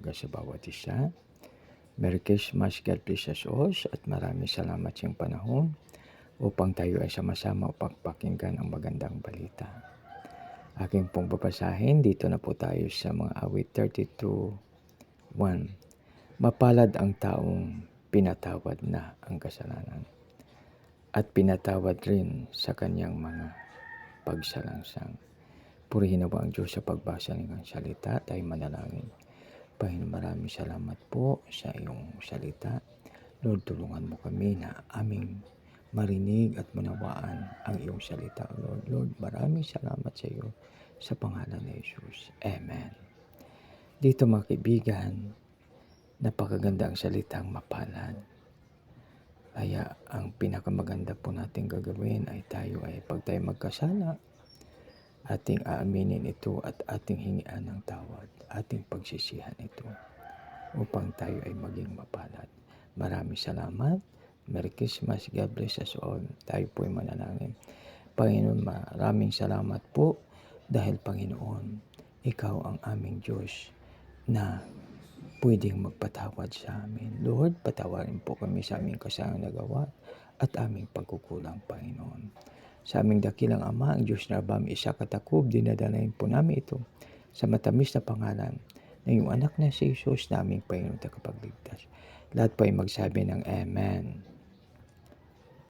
umaga sa bawat isa. Merry Christmas, God bless us all, at maraming salamat sa iyong panahon upang tayo ay sama-sama upang pakinggan ang magandang balita. Aking pong babasahin, dito na po tayo sa mga awit 32:1. Mapalad ang taong pinatawad na ang kasalanan at pinatawad rin sa kanyang mga pagsalangsang. Purihin nawa ang Diyos sa pagbasa ng kanyang salita. Tayo manalangin. Panginoon, maraming salamat po sa iyong salita. Lord, tulungan mo kami na aming marinig at manawaan ang iyong salita. Lord, maraming salamat sa iyo sa pangalan ni Jesus. Amen. Dito mga kaibigan, napakaganda ang salitang mapalad. Kaya ang pinakamaganda po natin gagawin ay pag tayo magkasala, ating aaminin ito at ating hingian ng tawad, ating pagsisihan ito upang tayo ay maging mapalad. Maraming salamat. Merry Christmas. God bless us all. Tayo po ay manalangin. Panginoon, maraming salamat po dahil Panginoon, ikaw ang aming Diyos na pwedeng magpatawad sa amin. Lord, patawarin po kami sa aming kasalang nagawa at aming pagkukulang, Panginoon. Sa aming dakilang Ama, ang Diyos na Abam, Isa Katakub, dinadalain po namin ito sa matamis na pangalan ng iyong anak na si Jesus na aming Panginoon at Tagapagligtas. Lahat po ay magsabi ng Amen.